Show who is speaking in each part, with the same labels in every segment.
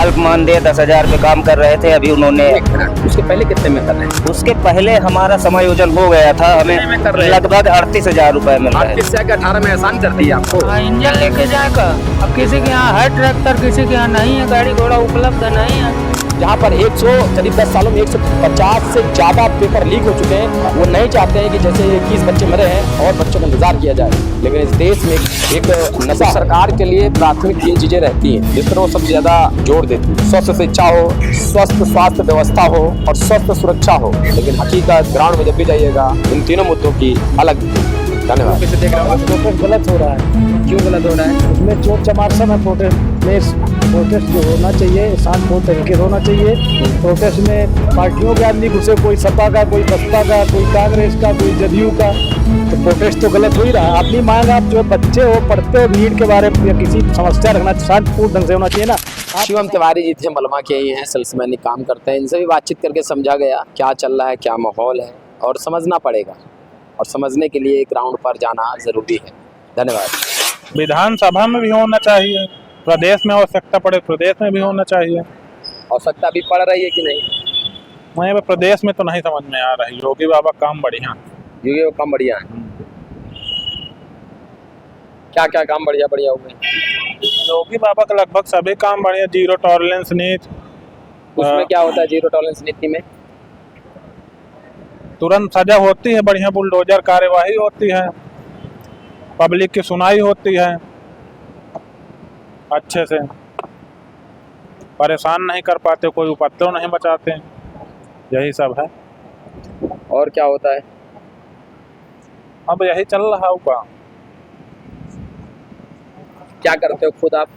Speaker 1: अल्प मानदेय 10,000 पे काम कर रहे थे। अभी उन्होंने
Speaker 2: उसके पहले कितने में कर रहे हैं?
Speaker 1: उसके पहले हमारा समायोजन हो गया था, हमें
Speaker 2: कितने में कर रहे हैं?
Speaker 1: लगभग 38,000 रुपए मिल रहे
Speaker 2: 38 से 18 में आसान कर दिया आपको।
Speaker 3: हाँ, इंजन लेके जाएगा। अब किसी के यहाँ है ट्रैक्टर, किसी के यहाँ नहीं है, गाड़ी घोड़ा उपलब्ध नहीं है।
Speaker 2: जहाँ पर 100 करीब 10 सालों में 150 से ज़्यादा पेपर लीक हो चुके हैं। वो नहीं चाहते हैं कि जैसे 21 बच्चे मरे हैं और बच्चों का इंतजार किया जाए, लेकिन इस देश में एक नशा सरकार के लिए प्राथमिक ये चीज़ें रहती हैं जिस पर वो सबसे ज़्यादा जोर देती है। स्वस्थ शिक्षा हो, स्वस्थ स्वास्थ्य व्यवस्था हो और स्वस्थ सुरक्षा हो, लेकिन हकीकत ग्राउंड में जब भी जाइएगा इन तीनों मुद्दों की अलग। धन्यवाद। कैसे देख रहे हो?
Speaker 4: प्रोटेस्ट गलत हो रहा है।
Speaker 2: क्यों गलत हो रहा है?
Speaker 4: उसमें चोर चमार सब है। प्रोटेस्ट जो होना चाहिए शांतिपूर्ण तरीके से होना चाहिए। प्रोटेस्ट में पार्टियों के आदमी घुसे, कोई सपा का, कोई बसपा का, कोई कांग्रेस का, कोई जदयू का, तो प्रोटेस्ट तो गलत हो ही रहा है। अपनी मांग आप जो बच्चे हो, पढ़ते हो, भीड़ के बारे में या किसी समस्या रखना शांतिपूर्ण ढंग से होना चाहिए ना।
Speaker 2: शिवम तिवारी जी थे, मलमा के ही हैं, सेल्समैन काम करते हैं। इनसे भी बातचीत करके समझा गया क्या चल रहा है, क्या माहौल है, और समझना पड़ेगा, और समझने के लिए ग्राउंड पर जाना जरूरी है। धन्यवाद।
Speaker 5: विधानसभा में भी होना चाहिए, प्रदेश में आवश्यकता पड़े प्रदेश में भी होना चाहिए।
Speaker 2: आवश्यकता अभी पड़ रही है कि नहीं?
Speaker 5: वहीं पर प्रदेश में तो नहीं समझ में आ रही। योगी बाबा काम बढ़िया,
Speaker 2: ये काम बढ़िया है। क्या क्या काम बढ़िया बढ़िया हुए?
Speaker 5: योगी बाबा का लगभग सभी काम बढ़िया। जीरो टॉलरेंस नीति,
Speaker 2: उसमें क्या होता है जीरो टॉलरेंस नीति में?
Speaker 5: तुरंत सजा होती है, बढ़िया बुलडोजर कार्यवाही होती है, पब्लिक की सुनाई होती है, अच्छे से परेशान नहीं कर पाते, कोई उपद्रव नहीं बचाते, यही सब है।
Speaker 2: और क्या होता है?
Speaker 5: अब यही चल रहा होगा।
Speaker 2: क्या करते हो खुद आप?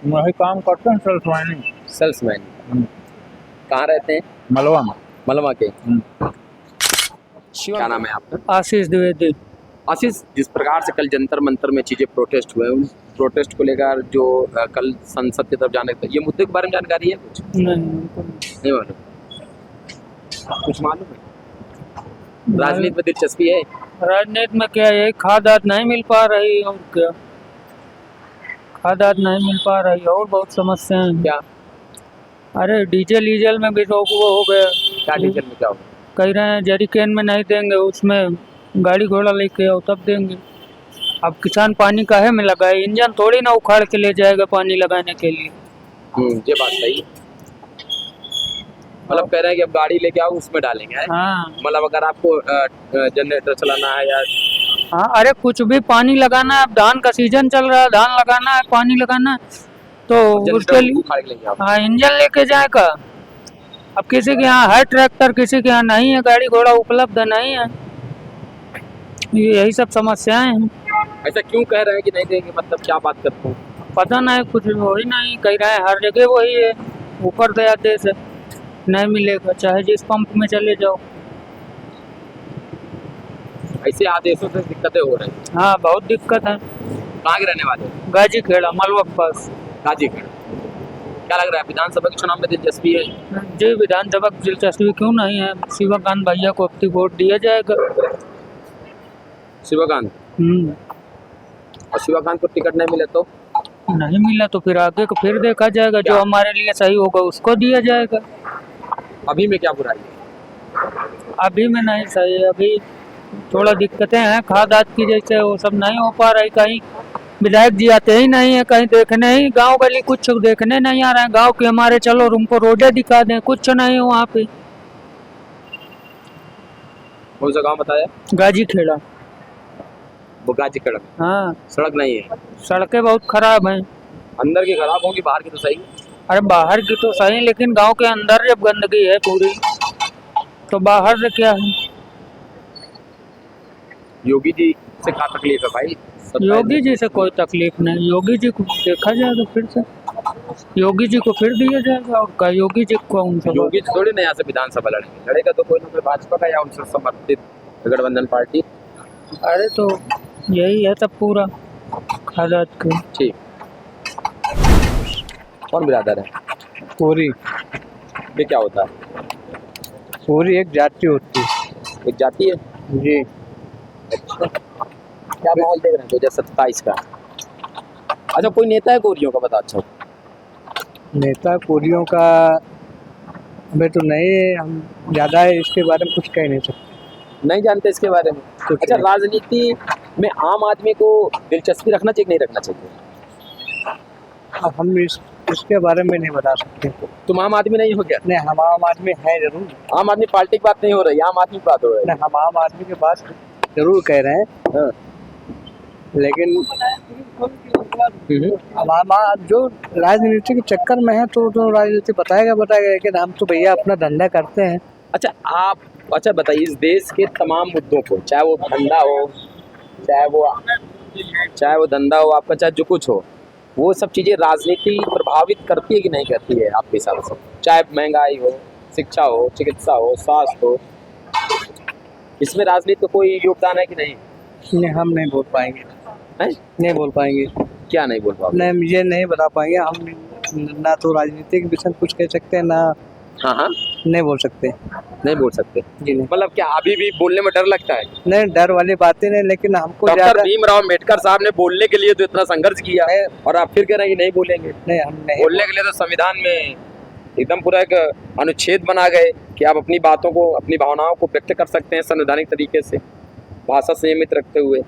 Speaker 5: वही काम करते हैं, सेल्समैन।
Speaker 2: सेल्समैन। कहाँ रहते हैं?
Speaker 5: मलवा में।
Speaker 2: मलवा के। क्या नाम है आपका?
Speaker 3: आशीष द्विवेदी।
Speaker 2: आशीष, जिस प्रकार से कल जंतर मंतर में चीजें प्रोटेस्ट हुए, उन प्रोटेस्ट को लेकर जो कल संसद की तरफ जाने, ये मुद्दे के बारे में जानकारी है कुछ? नहीं मालूम। कुछ मालूम है? राजनीति में दिलचस्पी है?
Speaker 3: राजनीति में क्या है, खाद नहीं मिल पा रही, और क्या खाद नहीं मिल पा रही, और बहुत समस्याएं हैं।
Speaker 2: क्या?
Speaker 3: अरे डीजल में भी रोक वो हो गया।
Speaker 2: क्या डीजल में क्या होगा?
Speaker 3: कह रहे हैं जरीकेन में नहीं देंगे, उसमें गाड़ी घोड़ा लेके आओ तब देंगे। अब किसान पानी काहे में लगाए? इंजन थोड़ी ना उखाड़ के ले जाएगा पानी लगाने के लिए।
Speaker 2: ये बात सही है। मतलब कह रहे हैं कि अब गाड़ी लेके आओ उसमें डालेंगे।
Speaker 3: हाँ,
Speaker 2: मतलब अगर आपको जनरेटर चलाना है या
Speaker 3: हाँ, अरे कुछ भी पानी लगाना है। अब धान का सीजन चल रहा है, धान लगाना है, पानी लगाना है, तो उसके लिए
Speaker 2: उखाड़ के लेके आओ।
Speaker 3: हाँ, इंजन लेके जाएगा। अब किसी के यहाँ है ट्रैक्टर, किसी के यहाँ नहीं है, गाड़ी घोड़ा उपलब्ध नहीं है, यही सब समस्याएं हैं।
Speaker 2: ऐसा क्यों कह रहे हैं कि नहीं देंगे? मतलब क्या बात करते हैं?
Speaker 3: पता नहीं, कुछ वही नहीं कह रहे हैं। हर जगह वही है, ऊपर दे आदेश है, नहीं मिलेगा चाहे जिस पंप में चले जाओ।
Speaker 2: ऐसे आदेशों से दिक्कतें हो रही हैं।
Speaker 3: हाँ, बहुत दिक्कत है।
Speaker 2: कहाँ के रहने वाले हो?
Speaker 3: गाजी खेड़ा, मलवा के पास।
Speaker 2: गाजीपुर। क्या लग रहा है विधानसभा के चुनाव में दिलचस्पी है?
Speaker 3: जी, विधानसभा की दिलचस्पी क्यों नहीं है? शिवकांत भैया को अब वोट दिया जाएगा।
Speaker 2: शिवकांत। और शिवकांत को टिकट नहीं मिले तो?
Speaker 3: नहीं मिला तो फिर आगे को फिर देखा जाएगा, जो हमारे लिए सही होगा उसको दिया जाएगा।
Speaker 2: अभी में क्या बुराई है?
Speaker 3: अभी में नहीं सही है, अभी थोड़ा दिक्कतें हैं, खाद आद की जैसे वो सब नहीं हो पा रही। कहीं विधायक जी आते ही नहीं है, कहीं देखने ही गांव गली कुछ देखने नहीं आ रहे हैं। गांव के हमारे चलो उनको रोडे दिखा दें, कुछ नहीं है वहाँ पे।
Speaker 2: कौन सा गाँव बताया?
Speaker 3: गाजी खेड़ा।
Speaker 2: वो गाजीखेड़ा में?
Speaker 3: हाँ,
Speaker 2: सड़क नहीं है?
Speaker 3: सड़कें बहुत खराब हैं।
Speaker 2: अंदर की खराब होगी, बाहर की तो सही।
Speaker 3: अरे बाहर की तो सही, लेकिन गांव के अंदर जब गंदगी है पूरी, तो बाहर से क्या है?
Speaker 2: योगी जी से क्या तकलीफ है भाई?
Speaker 3: योगी जी से कोई तकलीफ नहीं। योगी जी को देखा जाएगा फिर से, योगी जी को फिर दिया जाएगा। और का योगी जी को उनसे
Speaker 2: योगी जी थोड़ी ना यहाँ से विधानसभा लड़ेंगे, लड़ेगा तो कोई ना कोई भाजपा का या उनसे समर्थित गठबंधन पार्टी।
Speaker 3: अरे तो यही है सब पूरा खादात के।
Speaker 2: ठीक। कौन बिरादर है?
Speaker 4: पूरी
Speaker 2: ये क्या होता है?
Speaker 4: पूरी एक जाति होती है।
Speaker 2: एक जाति है
Speaker 4: जी।
Speaker 2: अच्छा, क्या माहौल देख रहे हैं 2027 का? अच्छा, कोई नेता है गोरियों का? बता। अच्छा,
Speaker 4: नेता कोलियों का हमें तो नहीं, हम ज़्यादा इसके बारे में कुछ कह नहीं सकते।
Speaker 2: नहीं जानते इसके बारे में।
Speaker 4: कुछ
Speaker 2: अच्छा,
Speaker 4: नहीं।
Speaker 2: राजनीति में आम आदमी को दिलचस्पी रखना चाहिए कि नहीं रखना चाहिए?
Speaker 4: अब हम इसके बारे में नहीं बता सकते।
Speaker 2: तुम आम आदमी नहीं हो क्या?
Speaker 4: नहीं, हम आम आदमी है जरूर।
Speaker 2: आम आदमी पार्टी की बात नहीं हो रही, आम आदमी की बात हो रही है।
Speaker 4: नहीं, हम आम आदमी की बात जरूर कह रहे हैं,
Speaker 2: हाँ।
Speaker 4: लेकिन अब हम जो राजनीति के चक्कर में है तो राजनीति बताएगा, लेकिन हम तो भैया अपना धंधा करते हैं।
Speaker 2: अच्छा बताइए, इस देश के तमाम मुद्दों को, चाहे वो धंधा हो, चाहे वो धंधा हो आपका, चाहे जो कुछ हो, वो सब चीज़ें राजनीति प्रभावित करती है कि नहीं करती है आपके हिसाब से? चाहे महंगाई हो, शिक्षा हो, चिकित्सा हो, स्वास्थ्य हो, इसमें राजनीति का कोई योगदान है कि नहीं?
Speaker 4: नहीं, हम नहीं बोल पाएंगे।
Speaker 2: हैं?
Speaker 4: नहीं बोल पाएंगे।
Speaker 2: क्या नहीं बोल पाओगे?
Speaker 4: नहीं, ये नहीं बता पाएंगे हम। ना तो राजनीति के विषय में कुछ कह सकते हैं, ना
Speaker 2: हाँ,
Speaker 4: नहीं बोल सकते।
Speaker 2: नहीं बोल सकते।
Speaker 4: जी नहीं।
Speaker 2: मतलब क्या अभी भी बोलने में डर लगता है?
Speaker 4: नहीं, डर वाली बातें नहीं, लेकिन हमको
Speaker 2: डॉक्टर
Speaker 4: ज़्यादा
Speaker 2: भीमराव अम्बेडकर साहब ने बोलने के लिए तो इतना संघर्ष किया है, और आप फिर कह रहे हैं कि नहीं बोलेंगे।
Speaker 4: नहीं, हम नहीं
Speaker 2: बोलने के लिए तो संविधान में एकदम पूरा एक अनुच्छेद बना गए कि आप अपनी बातों को, अपनी भावनाओं को व्यक्त कर सकते हैं संवैधानिक तरीके से, भाषा संयमित रखते हुए।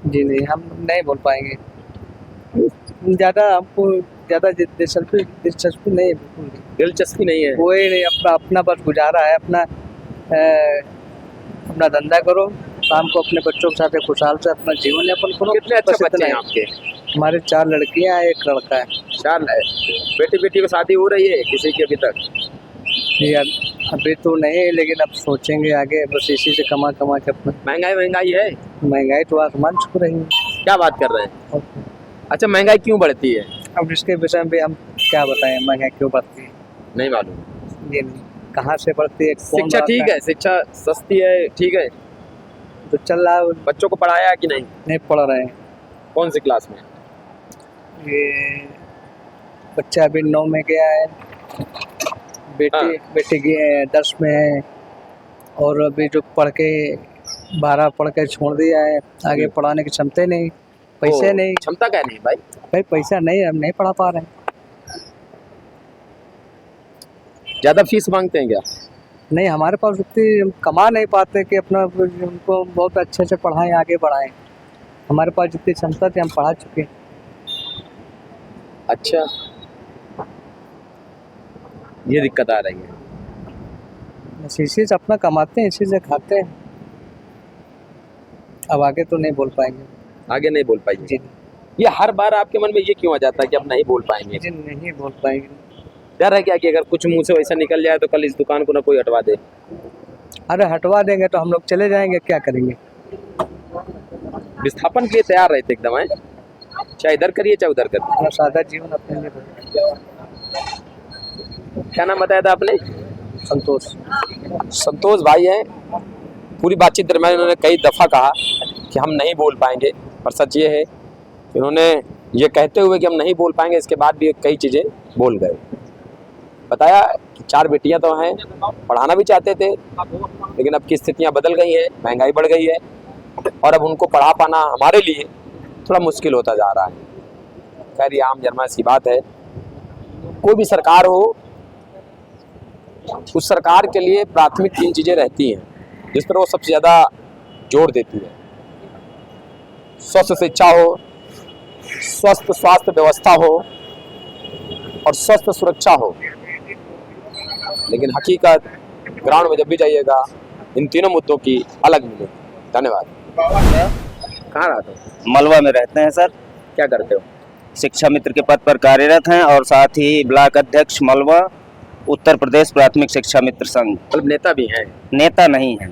Speaker 4: जी नहीं, हम नहीं बोल पाएंगे। हमको ज़्यादा दिलचस्पी नहीं है, बिल्कुल नहीं।
Speaker 2: दिलचस्पी नहीं है।
Speaker 4: कोई नहीं, अपना बस गुजारा है। अपना धंधा करो, शाम को अपने बच्चों के साथ खुशहाल से अपना जीवन यापन करो।
Speaker 2: कितने अच्छे
Speaker 4: बस
Speaker 2: बच्चे
Speaker 4: इतना
Speaker 2: हैं
Speaker 4: ही।
Speaker 2: आपके?
Speaker 4: हमारे 4 लड़कियां हैं, 1 लड़का है।
Speaker 2: 4 है। बेटी को शादी हो रही है किसी की अभी तक?
Speaker 4: यार अभी तो नहीं, लेकिन अब सोचेंगे आगे, बस इसी से कमा के अपना।
Speaker 2: महंगाई है?
Speaker 4: महंगाई तो आसमान छू रही है।
Speaker 2: क्या बात कर रहे हैं? अच्छा, महंगाई क्यों बढ़ती है?
Speaker 4: अब इसके विषय में भी हम क्या बताएं, महंगाई क्यों बढ़ती है?
Speaker 2: नहीं मालूम।
Speaker 4: ये नहीं, कहाँ से बढ़ती है, कौन
Speaker 2: शिक्षा
Speaker 4: बढ़ता
Speaker 2: ठीक है, शिक्षा सस्ती है, ठीक है,
Speaker 4: तो चल रहा है।
Speaker 2: बच्चों को पढ़ाया कि नहीं?
Speaker 4: नहीं पढ़ रहे हैं।
Speaker 2: कौन सी क्लास में?
Speaker 4: ये बच्चा अभी 9 में गया है, बेटी 10 में है, और अभी जो 12 पढ़ के छोड़ दिया है। आगे पढ़ाने की क्षमता ही नहीं, पैसे नहीं।
Speaker 2: क्षमता क्या नहीं भाई?
Speaker 4: भाई पैसा नहीं, हम नहीं पढ़ा पा रहे हैं।
Speaker 2: ज्यादा फीस मांगते हैं क्या?
Speaker 4: नहीं, हमारे पास उतनी हम कमा नहीं पाते कि अपना उनको बहुत अच्छे से पढ़ाएं, आगे बढ़ाएं। हमारे पास जितनी क्षमता थी हम पढ़ा चुके हैं।
Speaker 2: अच्छा, ये दिक्कत आ रही है।
Speaker 4: बस इसी से अपना कमाते हैं, इसी से खाते हैं। अब आगे तो नहीं बोल पाएंगे।
Speaker 2: आगे नहीं बोल पाएंगे?
Speaker 4: जी
Speaker 2: ये हर बार आपके मन में ये क्यों आ जाता है कि अब नहीं बोल पाएंगे?
Speaker 4: जी नहीं बोल पाएंगे।
Speaker 2: डर है क्या कि अगर कुछ मुंह से वैसा निकल जाए तो कल इस दुकान को ना कोई हटवा दे?
Speaker 4: अरे हटवा देंगे तो हम लोग चले जाएंगे, क्या करेंगे?
Speaker 2: विस्थापन के लिए तैयार रहते एकदम है, चाहे इधर करिए चाहे उधर करिए।
Speaker 4: अपना सादा जीवन अपने लिए
Speaker 2: क्या नाम बताया था आपने?
Speaker 4: संतोष।
Speaker 2: संतोष भाई हैं। पूरी बातचीत दरम्यान उन्होंने कई दफ़ा कहा कि हम नहीं बोल पाएंगे, पर सच ये है कि उन्होंने ये कहते हुए कि हम नहीं बोल पाएंगे, इसके बाद भी कई चीज़ें बोल गए। बताया कि 4 बेटियां तो हैं, पढ़ाना भी चाहते थे, लेकिन अब की स्थितियां बदल गई हैं, महंगाई बढ़ गई है, और अब उनको पढ़ा पाना हमारे लिए थोड़ा मुश्किल होता जा रहा है। खैर, ये आम जरमा सी बात है। कोई भी सरकार हो, उस सरकार के लिए प्राथमिक 3 चीज़ें रहती हैं जिस पर वो सबसे ज़्यादा जोर देती है। स्वस्थ शिक्षा हो, स्वस्थ स्वास्थ्य व्यवस्था हो, और स्वस्थ सुरक्षा हो। लेकिन हकीकत ग्राउंड में जब भी जाइएगा इन तीनों मुद्दों की अलग मिलेगी। धन्यवाद। कहाँ रहते हो?
Speaker 1: मलवा में रहते हैं सर।
Speaker 2: क्या करते हो?
Speaker 1: शिक्षा मित्र के पद पर कार्यरत हैं, और साथ ही ब्लॉक अध्यक्ष मलवा, उत्तर प्रदेश प्राथमिक शिक्षा मित्र संघ।
Speaker 2: मतलब नेता भी हैं?
Speaker 1: नेता नहीं है।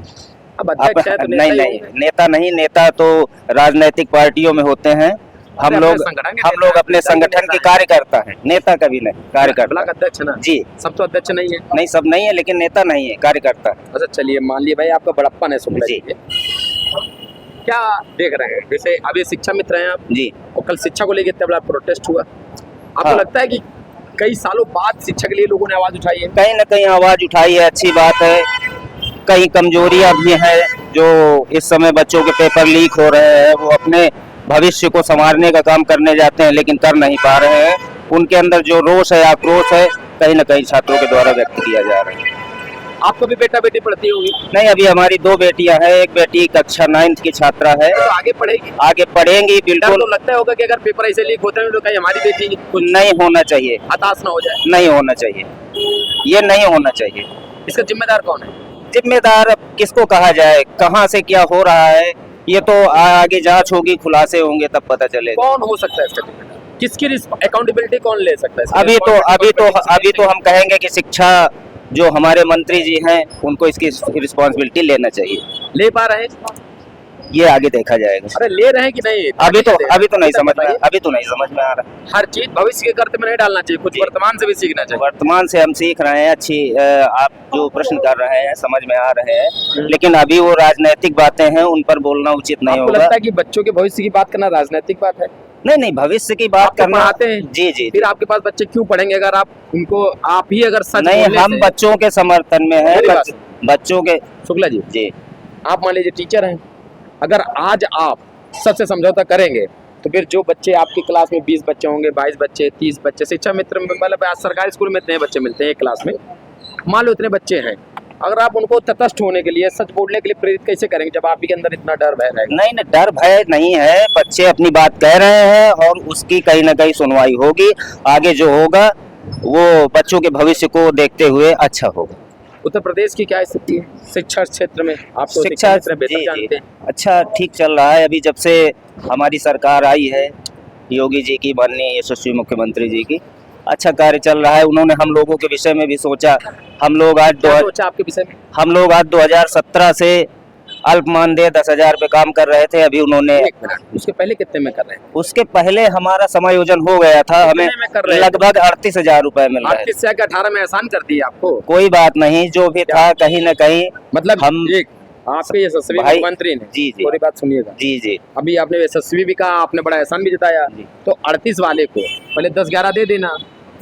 Speaker 2: अब अध्यक्ष है तो नेता
Speaker 1: नहीं
Speaker 2: ही
Speaker 1: नहीं,
Speaker 2: होंगे।
Speaker 1: नेता नहीं, नेता तो राजनीतिक पार्टियों में होते हैं। हम लोग अपने संगठन के कार्यकर्ता हैं, नेता कभी नहीं, कार्यकर्ता।
Speaker 2: ब्लॉक अध्यक्ष है ना?
Speaker 1: जी।
Speaker 2: सब तो अध्यक्ष नहीं है?
Speaker 1: नहीं, सब नहीं है, लेकिन नेता नहीं है, कार्यकर्ता।
Speaker 2: अच्छा चलिए, मान लिया भाई आपका बड़प्पन है, सुन
Speaker 1: जी।
Speaker 2: लीजिए। क्या देख रहे हैं? जैसे अभी शिक्षा मित्र हैं आप
Speaker 1: जी,
Speaker 2: और कल शिक्षा को लेकर इतना बड़ा प्रोटेस्ट हुआ, आपको
Speaker 1: हाँ।
Speaker 2: लगता है कि कई सालों बाद शिक्षा के लिए लोगों ने आवाज उठाई है?
Speaker 1: कहीं ना कहीं आवाज उठाई है, अच्छी बात है। कई कमजोरियां भी हैं, जो इस समय बच्चों के पेपर लीक हो रहे हैं, वो अपने भविष्य को संवारने का काम करने जाते हैं लेकिन कर नहीं पा रहे हैं। उनके अंदर जो रोष है, आक्रोश है, कहीं ना कहीं छात्रों के द्वारा व्यक्त किया जा रहा है।
Speaker 2: आपको भी बेटा बेटी पढ़ती होगी,
Speaker 1: नहीं, अभी हमारी 2 बेटियां हैं। एक बेटी कक्षा 9th की छात्रा है,
Speaker 2: तो आगे पढ़ेगी।
Speaker 1: आगे पढ़ेंगी
Speaker 2: डर
Speaker 1: बिल्कुल।
Speaker 2: तो लगता होगा कि अगर पेपर ऐसे लीक होते हैं तो कहीं हमारी बेटी कुछ
Speaker 1: नहीं होना चाहिए,
Speaker 2: हताश ना हो जाए।
Speaker 1: नहीं होना चाहिए, ये नहीं होना चाहिए।
Speaker 2: इसका जिम्मेदार कौन है?
Speaker 1: जिम्मेदार अब किसको कहा जाए, कहाँ से क्या हो रहा है, ये तो आगे जांच होगी, खुलासे होंगे तब पता चलेगा।
Speaker 2: कौन हो सकता है इसका जिम्मेदार? किसकी अकाउंटेबिलिटी कौन ले सकता है इसकी?
Speaker 1: अभी तो हम कहेंगे कि शिक्षा जो हमारे मंत्री जी हैं उनको इसकी रिस्पॉन्सिबिलिटी लेना चाहिए।
Speaker 2: ले पा रहे हैं?
Speaker 1: ये आगे देखा जाएगा।
Speaker 2: अरे ले रहे हैं कि नहीं?
Speaker 1: अभी तो नहीं समझ में आ रहा।
Speaker 2: हर चीज भविष्य के कर्त में नहीं डालना चाहिए, कुछ वर्तमान से भी सीखना चाहिए।
Speaker 1: वर्तमान से हम सीख रहे हैं, अच्छी आप जो प्रश्न कर रहे हैं समझ में आ रहे हैं, लेकिन अभी वो राजनीतिक बातें हैं, उन पर बोलना उचित नहीं
Speaker 2: आपको
Speaker 1: होगा।
Speaker 2: लगता है कि बच्चों के भविष्य की बात करना राजनीतिक बात है?
Speaker 1: नहीं, भविष्य की बात करना
Speaker 2: आते हैं।
Speaker 1: जी।
Speaker 2: फिर आपके पास बच्चे क्यों पढ़ेंगे अगर आप उनको आप ही अगर सच
Speaker 1: नहीं,
Speaker 2: बोलने
Speaker 1: हम
Speaker 2: से-
Speaker 1: बच्चों के समर्थन में है, बच्चों के।
Speaker 2: शुक्ला जी,
Speaker 1: जी,
Speaker 2: आप मान लीजिए टीचर हैं, अगर आज आप सच से समझौता करेंगे तो फिर जो बच्चे आपकी क्लास में 20 बच्चे होंगे, 22 बच्चे, 30 बच्चे, शिक्षा मित्र मतलब आज सरकारी स्कूल में इतने बच्चे मिलते हैं एक क्लास में, मान लो इतने बच्चे हैं, अगर आप उनको तटस्थ होने के लिए, सच बोलने के लिए प्रेरित कैसे करेंगे जब आप ही के अंदर इतना डर भय रहेगा?
Speaker 1: नहीं, डर भय नहीं है, बच्चे अपनी बात कह रहे हैं और उसकी कहीं ना कहीं सुनवाई होगी। आगे जो होगा वो बच्चों के भविष्य को देखते हुए अच्छा होगा।
Speaker 2: उत्तर प्रदेश की क्या स्थिति है शिक्षा क्षेत्र में? आप तो
Speaker 1: शिक्षा
Speaker 2: क्षेत्र में बेहतर जानते हैं।
Speaker 1: अच्छा ठीक चल रहा है। अभी जब से हमारी सरकार आई है, योगी जी की, माननीय यशस्वी मुख्यमंत्री जी की, अच्छा कार्य चल रहा है। उन्होंने हम लोगों के विषय में भी सोचा। हम लोग आज
Speaker 2: क्या सोचा आपके विषय में?
Speaker 1: 2017 से अल्प मानदेय 10,000 रुपये काम कर रहे थे। अभी उन्होंने,
Speaker 2: एक मिनट, उसके पहले कितने में कर रहे हैं?
Speaker 1: उसके पहले हमारा समायोजन हो गया था, हमें
Speaker 2: कितने में कर रहे हैं?
Speaker 1: लगभग 38,000 रुपए मिल रहे थे।
Speaker 2: 38 से 18 में एहसान कर दिए आपको?
Speaker 1: कोई बात नहीं, जो भी था कहीं न कहीं
Speaker 2: मतलब
Speaker 1: हम
Speaker 2: एक आपके यशस्वी
Speaker 1: भाई-
Speaker 2: मुख्यमंत्री ने,
Speaker 1: जी।
Speaker 2: पूरी बात सुनिएगा,
Speaker 1: जी।
Speaker 2: अभी आपने यशस्वी भी कहा, आपने बड़ा एहसान भी जताया, तो 38 वाले को पहले 10-11 दे देना,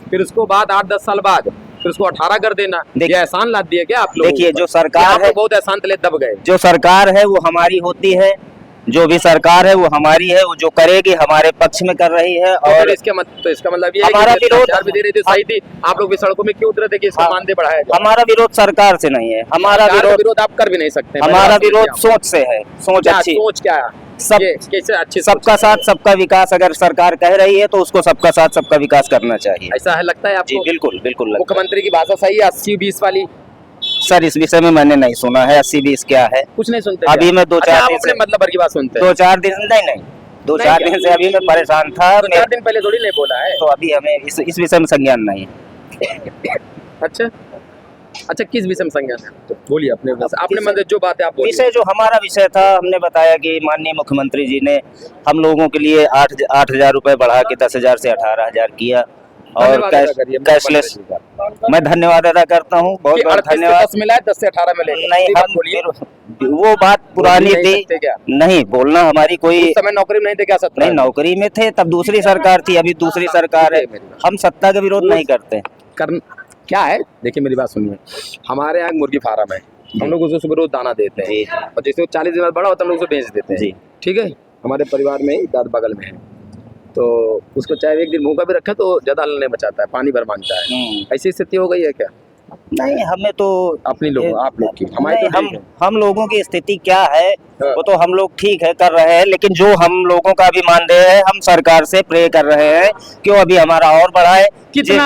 Speaker 2: फिर उसको बाद 8-10 साल बाद फिर उसको 18 कर देना। ये एहसान लाद दिया क्या आप लोग?
Speaker 1: देखिए, जो सरकार है,
Speaker 2: बहुत एहसान तले दब गए।
Speaker 1: जो सरकार है वो हमारी होती है, जो भी सरकार है वो हमारी है, वो जो करेगी हमारे पक्ष में कर रही है। और
Speaker 2: इसका मतलब ये है
Speaker 1: हमारा
Speaker 2: कि
Speaker 1: विरोध-
Speaker 2: सरकार भी दे रही थी, सही थी, आप लोग भी सड़कों में क्यों उतरे थे कि इसका मानदेय बढ़ाया जाए?
Speaker 1: हमारा विरोध सरकार से नहीं है, हमारा विरोध
Speaker 2: आप कर भी नहीं सकते।
Speaker 1: हमारा विरोध सोच से है। सोच अच्छी,
Speaker 2: सोच क्या है?
Speaker 1: सब
Speaker 2: कैसे अच्छी
Speaker 1: सबका साथ सबका विकास अगर सरकार कह रही है तो उसको सबका साथ सबका विकास करना चाहिए।
Speaker 2: ऐसा है लगता है
Speaker 1: जी
Speaker 2: आपको?
Speaker 1: बिल्कुल लगता है।
Speaker 2: मुख्यमंत्री की भाषा सही है 80-20 वाली?
Speaker 1: सर इस विषय में मैंने नहीं सुना है 80-20 क्या है।
Speaker 2: कुछ नहीं सुनते
Speaker 1: अभी
Speaker 2: क्या?
Speaker 1: मैं 2-4
Speaker 2: अच्छा, आप
Speaker 1: दिन
Speaker 2: अपने
Speaker 1: से-
Speaker 2: मतलब भर की बात सुनते हैं?
Speaker 1: 2-4 दिन नहीं 2-4 दिन से अभी मैं परेशान था।
Speaker 2: 2-4 दिन पहले थोड़ी नहीं बोला है।
Speaker 1: तो अभी हमें इस विषय में संज्ञान नहीं है।
Speaker 2: अच्छा किस विषय में संज्ञान है? तो बोलिए अपने आपने मतलब जो बात है आप बोलिए।
Speaker 1: विषय जो हमारा विषय था, हमने बताया कि माननीय मुख्यमंत्री जी ने हम लोगों के लिए 8,000 रुपए बढ़ा के 10,000 से 18,000 किया और
Speaker 2: धन्यवाद अदा करिए
Speaker 1: कैशलेस।
Speaker 2: मुख्यमंत्री
Speaker 1: मैं धन्यवाद अदा करता हूँ, बहुत
Speaker 2: जी का।
Speaker 1: बहुत
Speaker 2: 38 से
Speaker 1: धन्यवाद।
Speaker 2: 10 मिला है, 10 से 18 मिले।
Speaker 1: नहीं, हम
Speaker 2: बोलिए,
Speaker 1: वो बात पुरानी
Speaker 2: नहीं
Speaker 1: थी,
Speaker 2: सकते क्या?
Speaker 1: नहीं बोलना हमारी कोई
Speaker 2: उस समय नौकरी में नहीं थे क्या? 17
Speaker 1: नहीं, नौकरी में थे तब दूसरी सरकार थी, अभी दूसरी सरकार है। हम सत्ता का विरोध नहीं करते।
Speaker 2: क्या है, देखिए मेरी बात सुनिए, हमारे यहाँ मुर्गी फार्म है, हम लोग उसको सुबह रोज दाना देते हैं और जैसे वो 40 दिन बाद बड़ा होता है हम लोग उसको बेच देते हैं। ठीक है, हमारे परिवार में दाद बगल में है, तो उसको चाहे एक दिन भूखा भी रखा तो ज्यादा हल नहीं बचाता है, पानी भर मांगता है। ऐसी स्थिति हो गई है क्या?
Speaker 1: नहीं, हमें तो
Speaker 2: अपनी लोग आप लोग की, हमारे
Speaker 1: नहीं,
Speaker 2: तो ठीक है।
Speaker 1: हम लोगों की स्थिति क्या है
Speaker 2: हाँ।
Speaker 1: वो तो हम लोग ठीक है कर रहे हैं, लेकिन जो हम लोगों का भी मानदेय है हम सरकार से प्रे कर रहे हैं क्यों अभी हमारा और बढ़ाए।
Speaker 2: कितना?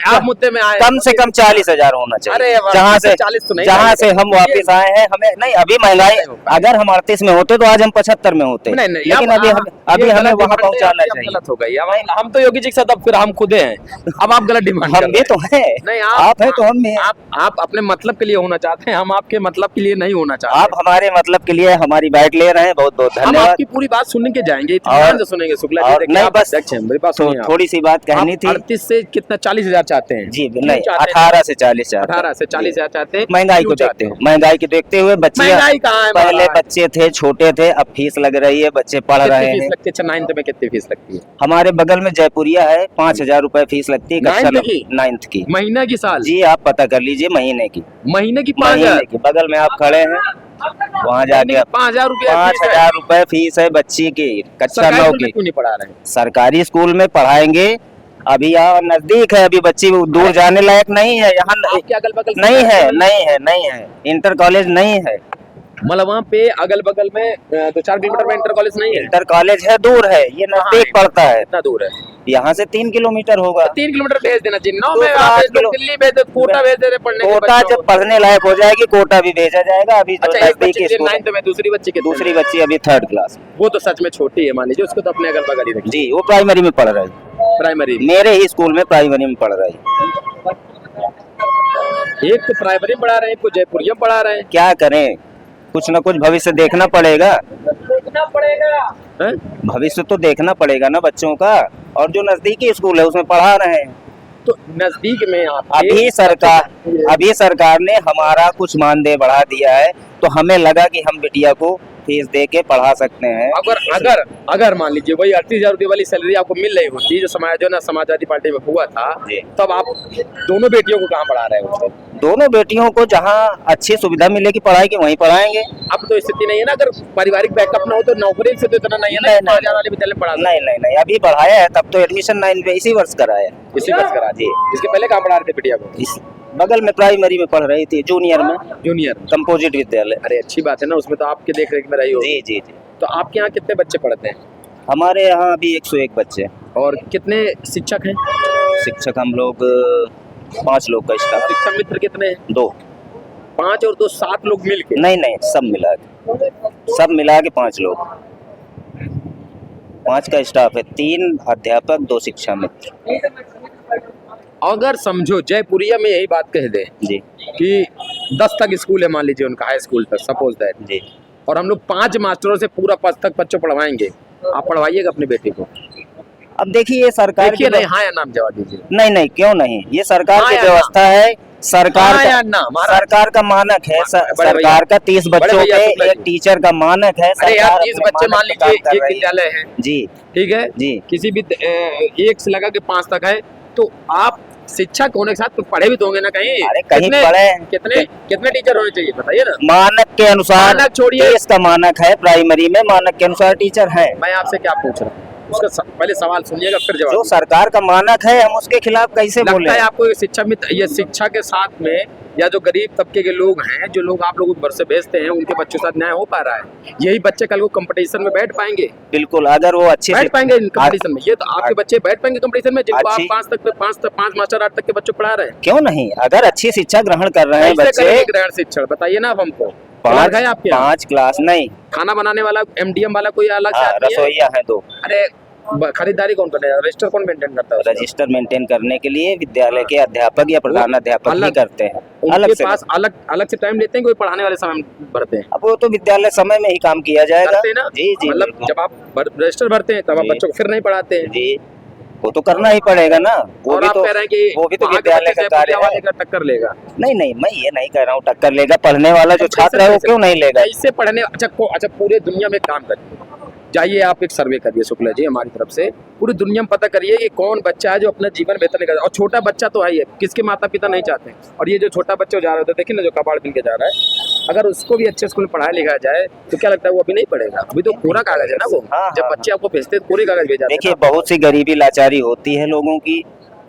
Speaker 2: आप मुद्दे में आए
Speaker 1: कम से कम 40,000 होना चाहिए।
Speaker 2: अरे वाह,
Speaker 1: जहाँ से
Speaker 2: 40 तो नहीं
Speaker 1: जहाँ से
Speaker 2: चाहिए।
Speaker 1: हम वापस आए हैं, हमें नहीं अभी महंगाई, अगर हम 38 में होते तो आज हम 75 में होते,
Speaker 2: नहीं,
Speaker 1: लेकिन अभी हमें वहाँ पहुँचाना चाहिए।
Speaker 2: गलत हो गई। हम तो योगी जी के साथ अब फिर हम खुदे हैं, अब आप गलत डिमांड
Speaker 1: हम भी तो हैं,
Speaker 2: नहीं
Speaker 1: आप है तो हम भी हैं।
Speaker 2: आप अपने मतलब के लिए होना चाहते हैं, हम आपके मतलब के लिए नहीं होना चाहते।
Speaker 1: आप हमारे मतलब के लिए हमारी बाइट ले रहे हैं, बहुत बहुत
Speaker 2: हम
Speaker 1: धन्यवाद।
Speaker 2: आपकी पूरी बात सुनने के जाएंगे, इत्मीनान से सुनेंगे। शुक्ला जी
Speaker 1: और
Speaker 2: देखिए,
Speaker 1: नहीं,
Speaker 2: आप
Speaker 1: बस
Speaker 2: अध्यक्ष हैं, मेरी बात सुनिए।
Speaker 1: थोड़ी सी बात कहनी थी।
Speaker 2: 38 से कितना 40,000 चाहते हैं?
Speaker 1: जी
Speaker 2: क्यों
Speaker 1: नहीं,
Speaker 2: चाहते हैं?
Speaker 1: 18 से 40 चाहते हैं।
Speaker 2: 18 से 40,000 चाहते हैं।
Speaker 1: महंगाई को
Speaker 2: क्यों
Speaker 1: देखते
Speaker 2: चाहते
Speaker 1: हुए, महंगाई को देखते हुए बच्चे
Speaker 2: महंगाई कहाँ है
Speaker 1: पहले
Speaker 2: महाराज?
Speaker 1: बच्चे थे, छोटे थे, अब फीस लग रही है, बच्चे पढ़
Speaker 2: कितनी
Speaker 1: रहे
Speaker 2: फीस
Speaker 1: हैं।
Speaker 2: लगती है? अच्छा 9th में कितनी फीस लगती है?
Speaker 1: हमारे बगल में जयपुरिया है, 5,000 रुपए फीस लगती है कक्षा 9th की।
Speaker 2: महीना की साल?
Speaker 1: जी आप पता कर लीजिए, महीने की।
Speaker 2: महीने की 5,000?
Speaker 1: महीने की, बगल में आप खड़े हैं वहाँ जाके
Speaker 2: 5,000 रुपया
Speaker 1: 5,000 रुपए फीस है बच्ची की, कक्षा 9 की।
Speaker 2: क्यों नहीं पढ़ा रहे हैं?
Speaker 1: सरकारी स्कूल में पढ़ाएंगे अभी यहाँ नजदीक है, अभी बच्ची दूर जाने लायक नहीं है, यहाँ
Speaker 2: आपके अगल बगल
Speaker 1: नहीं है, इंटर कॉलेज नहीं है।
Speaker 2: मतलब वहाँ पे अगल बगल में 2-4 किलोमीटर में इंटर कॉलेज नहीं है?
Speaker 1: इंटर कॉलेज है, दूर है, ये नजदीक पड़ता है।
Speaker 2: कितना दूर है?
Speaker 1: यहाँ से 3 किलोमीटर होगा।
Speaker 2: 3 किलोमीटर भेज देना चाहिए। नौ
Speaker 1: तो
Speaker 2: में आप
Speaker 1: 5
Speaker 2: लोग दिल्ली भेज दो, कोटा भेज देते पढ़ने के
Speaker 1: कोटा
Speaker 2: बच्चों
Speaker 1: जब पढ़ने लायक हो जाएगी कोटा भी भेजा जाएगा। अभी जो
Speaker 2: अच्छा, एक
Speaker 1: नजदीकी
Speaker 2: बच्ची
Speaker 1: स्कूल है,
Speaker 2: 9th में, दूसरी बच्ची कितने में?
Speaker 1: दूसरी बच्ची अभी 3rd क्लास।
Speaker 2: वो तो सच में छोटी है, मान लीजिए, उसको तो अपने अगल बगल ही रखिए।
Speaker 1: जी, वो प्राइमरी में पढ़ रही है,
Speaker 2: प्राइमरी
Speaker 1: मेरे ही स्कूल में प्राइमरी में पढ़ रही है।
Speaker 2: एक तो प्राइमरी पढ़ा रहे हैं, कुछ जयपुरिया पढ़ा रहे हैं।
Speaker 1: क्या करें, कुछ ना कुछ भविष्य देखना पड़ेगा।
Speaker 2: हैं?
Speaker 1: भविष्य तो देखना पड़ेगा ना बच्चों का। और जो नजदीकी स्कूल है उसमें पढ़ा रहे हैं।
Speaker 2: तो नजदीक में आप
Speaker 1: अभी सरकार ने हमारा कुछ मानदेय बढ़ा दिया है, तो हमें लगा कि हम बिटिया को फीस दे के पढ़ा सकते हैं।
Speaker 2: अगर मान लीजिए वही 38,000 रुपये वाली सैलरी आपको मिल रही होती जो समाजवादी पार्टी में हुआ था, तब आप दोनों बेटियों को कहाँ पढ़ा रहे हो?
Speaker 1: दोनों बेटियों को जहाँ अच्छी सुविधा मिलेगी पढ़ाई की वहीं पढ़ाएंगे।
Speaker 2: अब तो स्थिति नहीं है ना, अगर पारिवारिक बैकअप ना हो तो नौकरी से तो इतना नहीं है ना, 5,000 वाले विद्यालय में पढ़ा।
Speaker 1: नहीं, अभी बढ़ाया है, तब तो एडमिशन 9 पे इसी वर्ष कराया।
Speaker 2: इसी वर्ष करा जी। इसके पहले कहाँ पढ़ा रहे थे बेटिया को?
Speaker 1: इस बगल में प्राइमरी में पढ़ रही थी, जूनियर कंपोजिट विद्यालय।
Speaker 2: अरे अच्छी बात है ना, उसमें तो आपके देख रेख में रही हो।
Speaker 1: जी।
Speaker 2: तो आपके यहाँ कितने बच्चे पढ़ते हैं?
Speaker 1: हमारे यहाँ अभी 101 बच्चे।
Speaker 2: और कितने शिक्षक हैं?
Speaker 1: शिक्षक हम लोग 5 लोग का स्टाफ।
Speaker 2: शिक्षक मित्र कितने हैं?
Speaker 1: 2।
Speaker 2: 5 और 2 7 लोग मिल के?
Speaker 1: नहीं, सब मिला के 5 लोग। 5 का स्टाफ है, 3 अध्यापक 2 शिक्षा मित्र।
Speaker 2: अगर समझो जयपुरिया में यही बात कह दे
Speaker 1: जी
Speaker 2: कि 10 तक स्कूल है, मान लीजिए उनका हाई स्कूल तक, सपोज दैट
Speaker 1: जी,
Speaker 2: और हम लोग 5 मास्टरों से पूरा 5 तक बच्चों पढ़वाएंगे, आप पढ़वाइएगा अपने बेटे को?
Speaker 1: अब देखिए सरकार
Speaker 2: देखिए नहीं, हाँ या नाम जवाब दीजिए।
Speaker 1: नहीं, क्यों नहीं, ये सरकार
Speaker 2: हाँ
Speaker 1: की
Speaker 2: या
Speaker 1: व्यवस्था है। सरकार
Speaker 2: हाँ
Speaker 1: का
Speaker 2: या ना,
Speaker 1: सरकार का मानक है, सरकार का 30 बच्चों पे एक टीचर का मानक है।
Speaker 2: अरे यार 30 बच्चे मान लीजिए एक विद्यालय है
Speaker 1: जी,
Speaker 2: ठीक है
Speaker 1: जी,
Speaker 2: किसी भी 1 से लगा के 5 तक है, तो आप शिक्षक होने के साथ तो पढ़े भी तो होंगे ना कहीं?
Speaker 1: अरे कहीं पढ़े।
Speaker 2: कितने टीचर होने चाहिए बताइए ना?
Speaker 1: मानक के अनुसार,
Speaker 2: मानक छोड़िए,
Speaker 1: इसका मानक है प्राइमरी में, मानक के अनुसार टीचर है।
Speaker 2: मैं आपसे क्या पूछ रहा हूँ, उसका पहले सवाल सुनिएगा फिर जवाब।
Speaker 1: जो सरकार का मानक है हम उसके खिलाफ कैसे बोले?
Speaker 2: लगता है आपको ये शिक्षा में, ये शिक्षा के साथ में या जो गरीब तबके के लोग हैं, जो लोग आप लोगों को घर से भेजते हैं, उनके बच्चों के साथ न्याय हो पा रहा है? यही बच्चे कल को कंपटीशन में बैठ पाएंगे?
Speaker 1: बिल्कुल, अगर वो अच्छे
Speaker 2: बैठ पाएंगे कंपटीशन में? ये तो आपके बच्चे बैठ पाएंगे कंपटीशन में जिनको आप 5 मास्टर 8 तक के बच्चे पढ़ा रहे हैं?
Speaker 1: क्यों नहीं, अगर अच्छी शिक्षा ग्रहण कर रहे हैं बच्चे।
Speaker 2: ग्रहण शिक्षा बताइए ना हमको।
Speaker 1: 5 क्लास नहीं,
Speaker 2: खाना बनाने वाला MDM वाला कोई अलग से
Speaker 1: रसोइया है 2।
Speaker 2: अरे खरीदारी कौन करता है? रजिस्टर कौन मेंटेन करता है?
Speaker 1: रजिस्टर मेंटेन करने के लिए विद्यालय के अध्यापक या प्रधान अध्यापक ही करते हैं।
Speaker 2: अलग से पास अलग से टाइम लेते हैं, कोई पढ़ाने वाले समय भरते हैं?
Speaker 1: अब वो तो विद्यालय समय में ही काम किया जाएगा
Speaker 2: ना?
Speaker 1: जी,
Speaker 2: मतलब जब आप रजिस्टर भरते हैं तब आप बच्चों को फिर नहीं पढ़ाते हैं
Speaker 1: जी, वो तो करना ही पड़ेगा ना।
Speaker 2: वो भी तो कह रहे हैं कि
Speaker 1: वो भी तो विद्यालय का कार्य है।
Speaker 2: टक्कर लेगा?
Speaker 1: नहीं, मैं ये नहीं कह रहा हूँ टक्कर लेगा। पढ़ने वाला जो छात्र है वो क्यों नहीं लेगा?
Speaker 2: इससे पढ़ने अच्छा पूरे दुनिया में काम करिए, जाइए आप एक सर्वे करिए शुक्ला जी हमारी तरफ से, पूरी दुनिया में पता करिए कि कौन बच्चा है जो अपना जीवन बेहतर नहीं करता। और छोटा बच्चा तो है, किसके माता पिता नहीं चाहते। और ये जो छोटा बच्चा जा रहा होता है, देखिए ना, जो कबाड़ पहन के जा रहा है, अगर उसको भी अच्छे स्कूल में पढ़ाया लिखा जाए तो क्या लगता है वो अभी नहीं पढ़ेगा? अभी तो पूरा कागज है ना वो। जब बच्चे आपको भेजते हैं पूरे कागज भेजा।
Speaker 1: देखिए बहुत सी गरीबी लाचारी होती है लोगों की।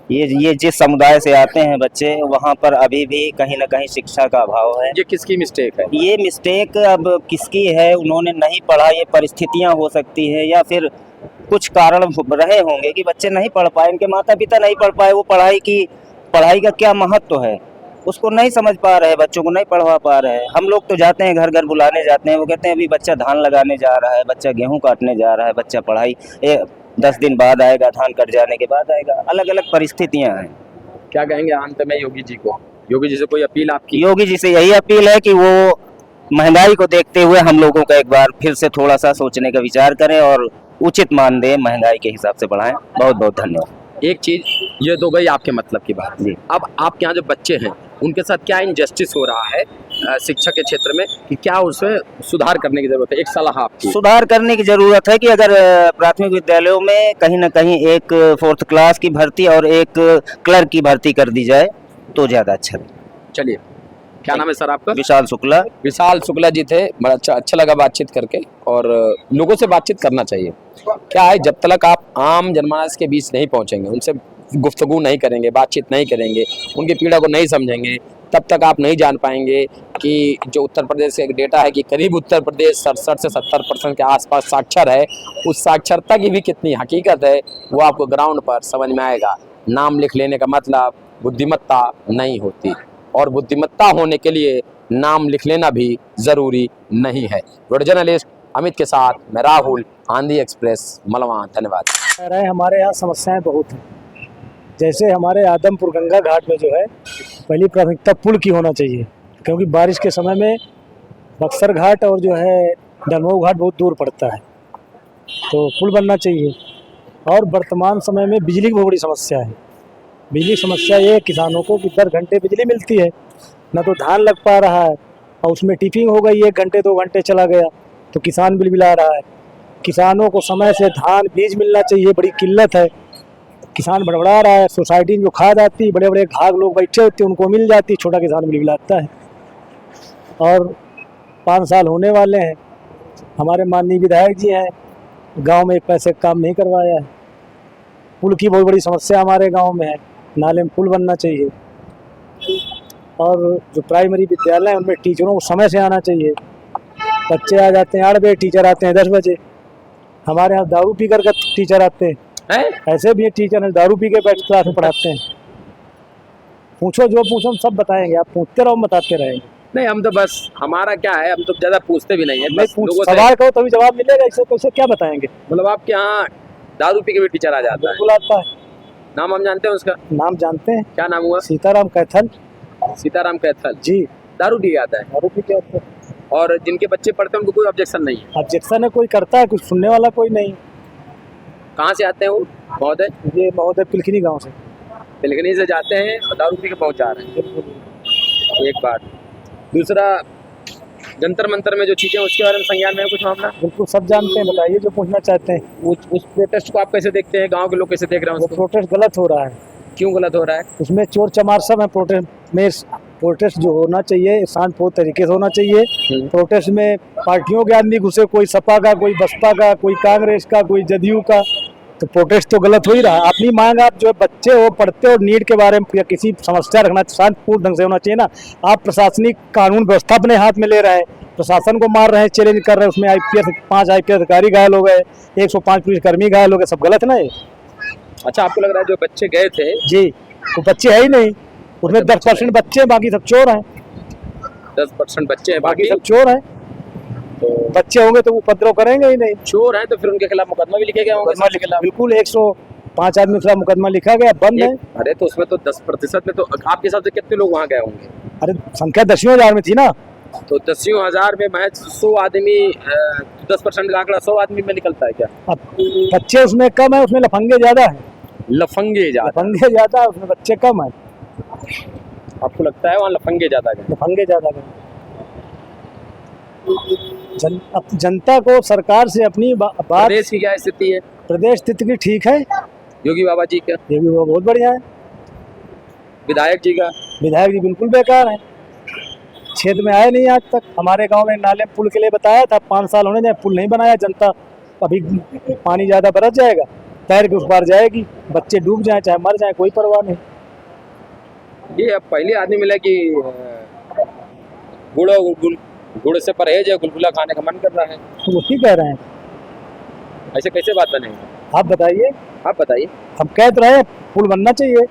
Speaker 1: ये जिस समुदाय से आते हैं बच्चे, वहाँ पर अभी भी कहीं ना कहीं शिक्षा का अभाव है।
Speaker 2: ये किसकी मिस्टेक है?
Speaker 1: ये मिस्टेक अब किसकी है? उन्होंने नहीं पढ़ा, ये परिस्थितियाँ हो सकती है, या फिर कुछ कारण रहे होंगे कि बच्चे नहीं पढ़ पाए, इनके माता पिता नहीं पढ़ पाए। वो पढ़ाई का क्या महत्व है उसको नहीं समझ पा रहे, बच्चों को नहीं पढ़वा पा रहे। हम लोग तो जाते हैं घर घर बुलाने जाते हैं, वो कहते हैं अभी बच्चा धान लगाने जा रहा है, बच्चा गेहूँ काटने जा रहा है, बच्चा पढ़ाई 10 दिन बाद आएगा, धान कट जाने के बाद आएगा। अलग अलग परिस्थितियां हैं।
Speaker 2: क्या कहेंगे अंत में योगी जी को? योगी जी से कोई अपील आपकी?
Speaker 1: योगी जी से यही अपील है कि वो महंगाई को देखते हुए हम लोगों का एक बार फिर से थोड़ा सा सोचने का विचार करें और उचित मानदेय महंगाई के हिसाब से बढ़ाएं। बहुत बहुत धन्यवाद।
Speaker 2: एक चीज ये तो गई आपके मतलब की बात। अब आपके यहाँ जो बच्चे हैं उनके साथ क्या इनजस्टिस हो रहा है शिक्षा के क्षेत्र में, कि क्या उसमें सुधार करने की जरूरत है? एक सलाह आपकी।
Speaker 1: सुधार करने की जरूरत है कि अगर प्राथमिक विद्यालयों में कहीं ना कहीं एक 4th क्लास की भर्ती और एक क्लर्क की भर्ती कर दी जाए तो ज्यादा अच्छा।
Speaker 2: चलिए, क्या नाम है सर आपका?
Speaker 1: विशाल शुक्ला।
Speaker 2: विशाल शुक्ला जी थे, बड़ा अच्छा लगा बातचीत करके। और लोगों से बातचीत करना चाहिए। क्या है, जब तक आप आम जनमानस के बीच नहीं पहुंचेंगे, उनसे गुफ्तगू नहीं करेंगे, बातचीत नहीं करेंगे, उनकी पीड़ा को नहीं समझेंगे, तब तक आप नहीं जान पाएंगे कि जो उत्तर प्रदेश का एक डेटा है कि करीब उत्तर प्रदेश 67 से 70% के आसपास साक्षर है, उस साक्षरता की भी कितनी हकीकत है वो आपको ग्राउंड पर समझ में आएगा। नाम लिख लेने का मतलब बुद्धिमत्ता नहीं होती, और बुद्धिमत्ता होने के लिए नाम लिख लेना भी ज़रूरी नहीं है। वीडियो जर्नलिस्ट अमित के साथ मैं राहुल, आंधी एक्सप्रेस, मलवा। धन्यवाद।
Speaker 4: हमारे यहाँ समस्याएं बहुत हैं। जैसे हमारे आदमपुर गंगा घाट में जो है पहली प्राथमिकता पुल की होना चाहिए, क्योंकि बारिश के समय में बक्सर घाट और जो है डलमऊ घाट बहुत दूर पड़ता है, तो पुल बनना चाहिए। और वर्तमान समय में बिजली की बहुत बड़ी समस्या है। बिजली की समस्या ये है किसानों को कि 10 घंटे बिजली मिलती है, ना तो धान लग पा रहा है, और उसमें टिपिंग हो गई, 1 घंटे 2 घंटे चला गया तो किसान बिल बिला रहा है। किसानों को समय से धान बीज मिलना चाहिए, बड़ी किल्लत है। किसान बड़बड़ा रहा है। सोसाइटी में जो खाद आती है, बड़े बड़े घाघ लोग बैठे होते हैं, उनको मिल जाती, छोटा किसान बिल बिलाता है। और 5 साल होने वाले हैं, हमारे माननीय विधायक जी हैं, गांव में एक पैसे का काम नहीं करवाया है। पुल की बहुत बड़ी समस्या हमारे गांव में है, नाले में पुल बनना चाहिए। और जो प्राइमरी विद्यालय हैं उनमें टीचरों को समय से आना चाहिए। बच्चे आ जाते हैं 8 बजे, टीचर आते हैं 10 बजे। हमारे यहाँ दारू पी कर टीचर आते हैं, ऐसे भी टीचर हैं दारू पी के बैठ क्लास में पढ़ाते हैं। पूछो जो पूछो हम सब बताएंगे, आप पूछते रहो, हम बताते रहेंगे।
Speaker 2: नहीं, हम तो बस हमारा क्या है, हम तो ज़्यादा पूछते भी नहीं है। बस लोगों से
Speaker 4: सवाल करो तभी जवाब मिलेगा, इससे कैसे क्या बताएंगे।
Speaker 2: मतलब आपके यहाँ दारू पी के भी टीचर आ जाता है?
Speaker 4: बिल्कुल आता है।
Speaker 2: नाम हम जानते हैं उसका?
Speaker 4: नाम जानते हैं।
Speaker 2: क्या नाम हुआ?
Speaker 4: सीताराम कैथल।
Speaker 2: सीताराम कैथल
Speaker 4: जी।
Speaker 2: दारू पी के आता है?
Speaker 4: दारू पी के आता है।
Speaker 2: और जिनके बच्चे पढ़ते हैं उनको कोई ऑब्जेक्शन नहीं है?
Speaker 4: ऑब्जेक्शन है, कोई करता है, कुछ सुनने वाला कोई नहीं।
Speaker 2: कहाँ से आते हैं वो महोदय?
Speaker 4: ये महोदय पिलखनी गांव से।
Speaker 2: पिलखनी से जाते हैं और दारू पी के पहुँच जा रहे हैं। एक बात। दूसरा, जंतर मंतर में जो चीज़ें उसके बारे में संज्ञान में है कुछ मामला?
Speaker 4: बिल्कुल सब जानते हैं, बताइए जो पूछना चाहते हैं।
Speaker 2: उस प्रोटेस्ट को आप कैसे देखते हैं? गाँव के लोग कैसे देख रहे हैं
Speaker 4: वो
Speaker 2: उसको?
Speaker 4: प्रोटेस्ट गलत हो रहा है।
Speaker 2: क्यों गलत हो रहा है?
Speaker 4: उसमें चोर चमार सब है। प्रोटेस्ट जो होना चाहिए शांतिपूर्ण तरीके से होना चाहिए। प्रोटेस्ट में पार्टियों के आदमी घुसे, कोई सपा का, कोई बसपा का, कोई कांग्रेस का, कोई जदयू का, तो प्रोटेस्ट तो गलत हो ही रहा है। अपनी मांग आप जो बच्चे हो पढ़ते हो, नीट के बारे में या किसी समस्या रखना शांतिपूर्ण ढंग से होना चाहिए ना। आप प्रशासनिक कानून व्यवस्था अपने हाथ में ले रहे हैं, प्रशासन को मार रहे हैं, चैलेंज कर रहे हैं। उसमें 5 IPS अधिकारी घायल हो गए, 105 पुलिसकर्मी घायल हो गए, सब गलत ना है।
Speaker 2: अच्छा, आपको लग रहा है जो बच्चे गए थे?
Speaker 4: जी, तो बच्चे है ही नहीं उसमें। 10% बच्चे, बाकी सब चोर हैं।
Speaker 2: 10% बच्चे हैं,
Speaker 4: बाकी सब चोर हैं। तो बच्चे होंगे तो वो उपद्रव करेंगे ही नहीं।
Speaker 2: चोर हैं तो फिर उनके खिलाफ मुकदमा भी लिखे गए होंगे?
Speaker 4: बिल्कुल 105 आदमी के खिलाफ मुकदमा लिखा गया, बंद है।
Speaker 2: अरे तो उसमें तो 10% में तो आपके हिसाब से कितने लोग वहाँ गए होंगे?
Speaker 4: अरे संख्या 10,000 में थी ना,
Speaker 2: तो 10,000 में महज 100 आदमी, 10% का आंकड़ा 100 आदमी में निकलता है क्या?
Speaker 4: अब बच्चे उसमें कम है, उसमें लफंगे ज्यादा है।
Speaker 2: लफंगे
Speaker 4: ज्यादा है, उसमें बच्चे कम है।
Speaker 2: आपको लगता है वहाँ लफंगे ज्यादा गए?
Speaker 4: लफंगे ज्यादा गए। जनता को सरकार से अपनी बात।
Speaker 2: प्रदेश की क्या स्थिति है?
Speaker 4: प्रदेश स्थिति की ठीक है।
Speaker 2: योगी बाबा जी का?
Speaker 4: योगी बाबा बहुत बढ़िया है।
Speaker 2: विधायक जी का? विधायक
Speaker 4: जी बिल्कुल बेकार है, क्षेत्र में आए नहीं आज तक। हमारे गांव में नाले पुल के लिए बताया था, 5 साल होने जाए, पुल नहीं बनाया। जनता अभी पानी ज्यादा बरस जाएगा, तैर के उस पार जाएगी, बच्चे डूब जाए चाहे मर जाए, कोई परवाह नहीं।
Speaker 2: ये अब पहले आदमी मिला कि गुड़ से परहेज है, गुलगुला खाने का मन कर रहा है।
Speaker 4: वो ही कह रहे हैं,
Speaker 2: ऐसे कैसे बात बनेगी?
Speaker 4: आप बताइए।
Speaker 2: आप बताइए।
Speaker 4: हम कह तो रहे हैं पुल बनना चाहिए।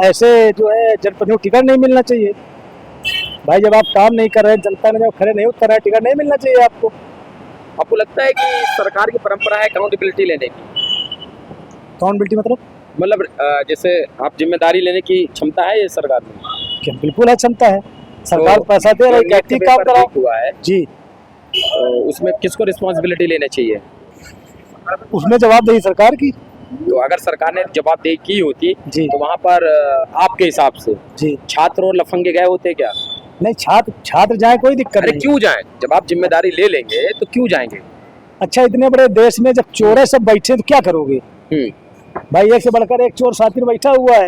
Speaker 4: ऐसे जो है जनप्रतिनिधियों को टिकट नहीं मिलना चाहिए। भाई जब आप काम नहीं कर रहे, जनता ने जब खड़े नहीं उतर रहा है, टिकट नहीं मिलना चाहिए आपको।
Speaker 2: आपको लगता है कि सरकार की परंपरा है अकाउंटेबिलिटी लेने की?
Speaker 4: अकाउंटेबिलिटी मतलब
Speaker 2: जैसे आप जिम्मेदारी लेने की क्षमता है ये सरकार में?
Speaker 4: क्या बिल्कुल है, क्षमता है। सरकार तो पैसा दे रही है, काम करा
Speaker 2: हुआ है
Speaker 4: जी।
Speaker 2: उसमें किसको रिस्पॉन्सिबिलिटी लेना चाहिए?
Speaker 4: उसमें जवाबदेही सरकार की।
Speaker 2: तो अगर सरकार ने जवाबदेही की होती
Speaker 4: जी,
Speaker 2: तो वहाँ पर आपके हिसाब से
Speaker 4: जी
Speaker 2: छात्र और लफंगे गए होते क्या?
Speaker 4: नहीं, छात्र जाए कोई दिक्कत नहीं।
Speaker 2: क्यों जाएं? जब आप जिम्मेदारी ले लेंगे तो क्यों जाएंगे?
Speaker 4: अच्छा, इतने बड़े देश में जब चोर सब बैठे तो क्या करोगे? भाई एक से बढ़कर एक चोर साथी बैठा हुआ है।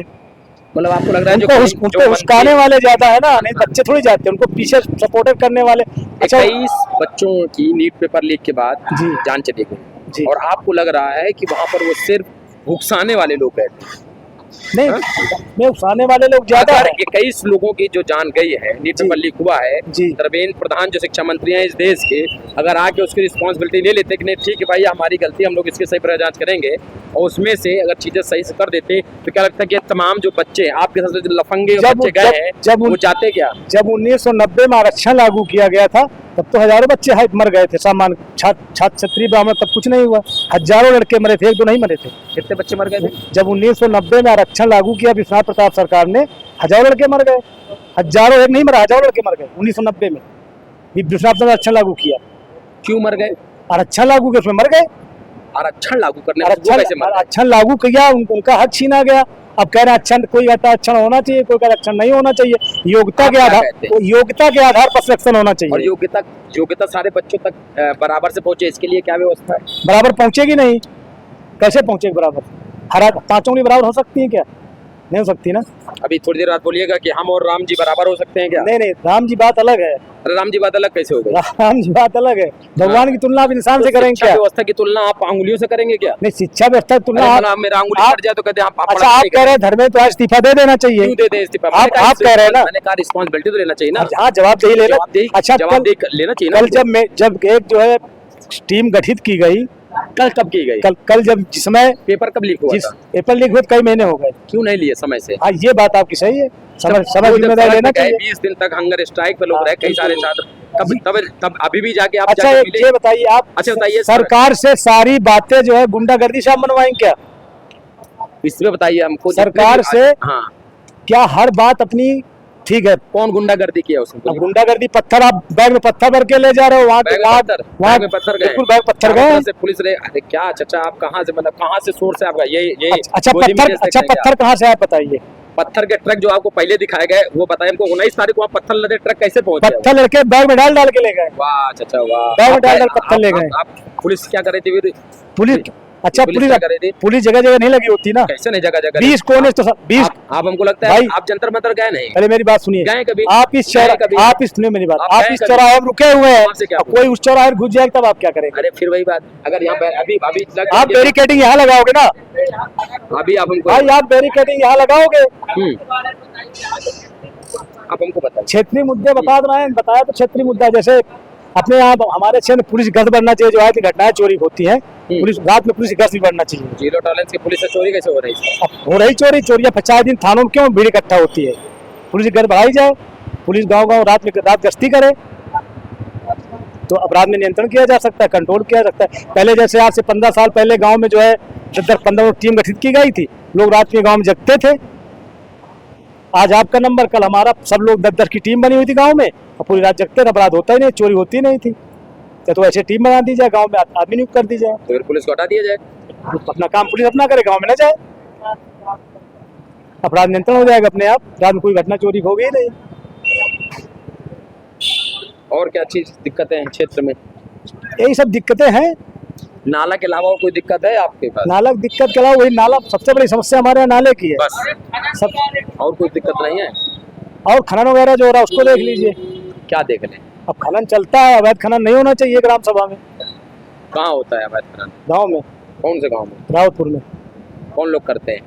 Speaker 2: मतलब आपको लग रहा है
Speaker 4: उनको उस्काने वाले ज्यादा है ना, नहीं बच्चे थोड़ी जाते, उनको पीछे सपोर्ट करने वाले।
Speaker 2: 21 बच्चों की नीट पेपर लीक के बाद जान चली गई, और आपको लग रहा है कि वहाँ पर वो सिर्फ भुगसाने वाले लोग गए थे?
Speaker 4: नहीं, मैं उकसाने वाले लोग ज्यादा
Speaker 2: अगर
Speaker 4: हैं।
Speaker 2: 21 लोगों की जो जान गई है, नीट
Speaker 4: जी।
Speaker 2: पेपर लीक हुआ है,
Speaker 4: जी।
Speaker 2: धर्मेंद्र प्रधान जो शिक्षा मंत्री हैं इस देश के, अगर आके उसकी रिस्पॉन्सिबिलिटी ले लेते कि नहीं ठीक है भाई हमारी गलती, हम लोग इसकी सही तरह जांच करेंगे और उसमें से अगर चीजें सही से कर देते, तो क्या लगता है कि तमाम जो बच्चे आपके साथ जो लफंगे बच्चे गए हैं वो जाते क्या?
Speaker 4: जब 1990 में आरक्षण लागू किया गया था तब तो हजारों बच्चे मर गए थे, सामान्य छात्र छात्री ब्राह्मण, तब कुछ नहीं हुआ। हजारों लड़के मरे थे, एक दो नहीं मरे थे।
Speaker 2: कितने बच्चे मर गए थे?
Speaker 4: जब 1990 में आरक्षण लागू किया विश्वनाथ प्रताप सरकार ने, हजारों लड़के मर गए। हजारों, एक नहीं मरा, हजारों लड़के मर गए 1990 में। विश्वनाथ ने आरक्षण लागू किया।
Speaker 2: क्यों मर गए?
Speaker 4: आरक्षण लागू किया, उसमें मर गए।
Speaker 2: आरक्षण लागू करने से वो कैसे मर गए?
Speaker 4: आरक्षण लागू किया, उनका हक छीना गया। अब कह रहे हैं आरक्षण, कोई कहता है आरक्षण होना चाहिए, कोई कहता है आरक्षण नहीं होना चाहिए। योग्यता के आधार, योग्यता के आधार पर सिलेक्शन होना
Speaker 2: और
Speaker 4: चाहिए।
Speaker 2: योग्यता सारे बच्चों तक बराबर से पहुंचे, इसके लिए क्या व्यवस्था है?
Speaker 4: बराबर पहुंचेगी नहीं, कैसे पहुंचेगी बराबर? हर पांचों की बराबर हो सकती है क्या? नहीं हो सकती ना।
Speaker 2: अभी थोड़ी देर बाद बोलिएगा कि हम और राम जी बराबर हो सकते हैं क्या?
Speaker 4: नहीं, राम जी बात अलग है।
Speaker 2: अरे राम जी बात अलग कैसे हो गई?
Speaker 4: राम जी बात अलग है। भगवान की तुलना आप इंसान से करेंगे
Speaker 2: शिक्षा
Speaker 4: क्या?
Speaker 2: व्यवस्था की तुलना आप अंगुलियों से करेंगे क्या?
Speaker 4: नहीं, शिक्षा व्यवस्था की तुलना
Speaker 2: अरे
Speaker 4: आप,
Speaker 2: मतलब मेरा अंगुली
Speaker 4: आप-
Speaker 2: कट जाए तो कहते हैं आप
Speaker 4: अच्छा, आप कह रहे हैं धर्मेंद्र तो इस्तीफा दे देना चाहिए।
Speaker 2: क्यों दे दे इस्तीफा?
Speaker 4: आप कह रहे हैं ना,
Speaker 2: मैंने कहा रिस्पांसिबिलिटी तो लेना चाहिए ना।
Speaker 4: हाँ, जवाबदेही लेना। अच्छा,
Speaker 2: जवाबदेही लेना चाहिए ना।
Speaker 4: कल जब एक जो है टीम गठित की गई,
Speaker 2: कल कब की गई?
Speaker 4: कल जब जिसमें
Speaker 2: पेपर कब लीक हुआ
Speaker 4: जिस
Speaker 2: था?
Speaker 4: पेपर लीक हुए कई महीने हो गए।
Speaker 2: क्यों नहीं लिए समय से?
Speaker 4: हाँ, ये बात आपकी सही है। समय
Speaker 2: वो जब
Speaker 4: जिम्मेदारी
Speaker 2: सड़क
Speaker 4: लेना
Speaker 2: पे गए,
Speaker 4: चाहिए।
Speaker 2: 20 दिन तक हंगर स्ट्राइक पे लोग
Speaker 4: हाँ,
Speaker 2: रहे, कई सारे
Speaker 4: बिल्कुल।
Speaker 2: छात्र, तब अभी भी जाके आप
Speaker 4: अच्छा,
Speaker 2: जाके
Speaker 4: एक
Speaker 2: मिले?
Speaker 4: ये बताइए आप,
Speaker 2: अच्छा, बताइए सर।
Speaker 4: सरकार से सारी बातें जो है गुंडागर्दी से आप मनवाएंगे क्या?
Speaker 2: इसमें बताइए हमको।
Speaker 4: सरकार से
Speaker 2: हाँ,
Speaker 4: क्या हर बात अपनी ठीक है?
Speaker 2: कौन गुंडागर्दी किया उसने?
Speaker 4: अब गुंडागर्दी, पत्थर, आप बैग में पत्थर भर के ले जा रहे हो वहाँ
Speaker 2: बैग में पत्थर, बैग में पत्थर गए,
Speaker 4: बिल्कुल बैग पत्थर
Speaker 2: चारों
Speaker 4: गए।
Speaker 2: तरफ से पुलिस रहे। अरे क्या चाचा, आप कहाँ से, मतलब कहाँ से सोर्स है आपका? ये
Speaker 4: अच्छा,
Speaker 2: गोदी में जैसे क्या?
Speaker 4: पत्थर कहाँ से आया बताइए?
Speaker 2: पत्थर के ट्रक जो आपको पहले दिखाए गए वो बताइए हमको, 19 तारीख को आप पत्थर लदे ट्रक कैसे पहुंचे?
Speaker 4: पत्थर लड़के बैग में डाल के ले गए।
Speaker 2: वाह चाचा वाह।
Speaker 4: बैग में डाल पत्थर ले गए।
Speaker 2: आप पुलिस क्या कर रही थी?
Speaker 4: पुलिस, अच्छा,
Speaker 2: पुलिस क्या कर रही थी?
Speaker 4: पुलिस जगह जगह नहीं लगी होती ना।
Speaker 2: कैसे नहीं जगह जगह?
Speaker 4: 20 कोने तो 20।
Speaker 2: आप हमको लगता है
Speaker 4: भाई,
Speaker 2: आप जंतर मंतर गए नहीं?
Speaker 4: पहले मेरी बात सुनिए।
Speaker 2: गए कभी?
Speaker 4: आप इस
Speaker 2: गए कभी?
Speaker 4: सुनिए मेरी बात।
Speaker 2: आप
Speaker 4: आप
Speaker 2: गए
Speaker 4: इस
Speaker 2: कभी?
Speaker 4: चौराहे में रुके हुए हैं,
Speaker 2: वहाँ से क्या
Speaker 4: अब कोई उस चौराहे में घुस जाएगा तब आप क्या करेंगे?
Speaker 2: अरे फिर वही बात, अगर यहाँ पे अभी अभी
Speaker 4: आप बैरिकेडिंग यहाँ लगाओगे ना
Speaker 2: अभी आप हमको
Speaker 4: भाई, आप बैरिकेडिंग यहाँ लगाओगे।
Speaker 2: आप हमको बताइए।
Speaker 4: क्षेत्रीय मुद्दे बता रहे हैं, बताया तो क्षेत्रीय मुद्दा, जैसे अपने यहाँ हमारे क्षेत्र में पुलिस गश्त बढ़ना चाहिए। जो है कि घटनाएं चोरी होती हैं, पुलिस रात में पुलिस गश्त भी बढ़ना चाहिए।
Speaker 2: जीरो टॉलरेंस की पुलिस से चोरी कैसे हो रही है?
Speaker 4: अब हो रही चोरियां 50 दिन थानों में क्यों भीड़ इकट्ठा होती है? पुलिस घर बढ़ाई जाए, पुलिस गांव रात गश्ती करे तो अपराध में नियंत्रण किया जा सकता है, कंट्रोल किया जा सकता है। पहले जैसे आज से 15 साल पहले गांव में जो है 10-15 टीम गठित की गई थी, लोग रात में गांव में जगते थे। आज आपका नंबर, कल हमारा, सब लोग 10-10 की टीम बनी हुई थी गांव में और पूरी रात जगते थे, अपराध होता ही नहीं, चोरी होती नहीं थी। तो ऐसे टीम बना दी जाए, गांव में आदमी नियुक्त कर दी जाए,
Speaker 2: तो फिर पुलिस को हटा दिया जाए।
Speaker 4: अपना काम पुलिस अपना करे, गांव में न जाए, अपराध नियंत्रण हो जाएगा अपने आप, रात में कोई घटना चोरी होगी ही नहीं।
Speaker 2: और क्या चीज दिक्कतें हैं क्षेत्र में?
Speaker 4: यही सब दिक्कतें हैं।
Speaker 2: नाला के अलावा और कोई दिक्कत है आपके पास?
Speaker 4: नाला की दिक्कत के अलावा वही नाला सबसे बड़ी समस्या हमारे यहाँ नाले की है।
Speaker 2: बस,
Speaker 4: सब
Speaker 2: और कोई दिक्कत नहीं है?
Speaker 4: और खनन वगैरह जो हो रहा है उसको देख लीजिए।
Speaker 2: क्या देख लें?
Speaker 4: अब खनन चलता है, अवैध खनन नहीं होना चाहिए ग्राम सभा में।
Speaker 2: कहाँ होता है अवैध खनन?
Speaker 4: गाँव में,
Speaker 2: कौन से गाँव में?
Speaker 4: रावतपुर में
Speaker 2: कौन लोग करते हैं?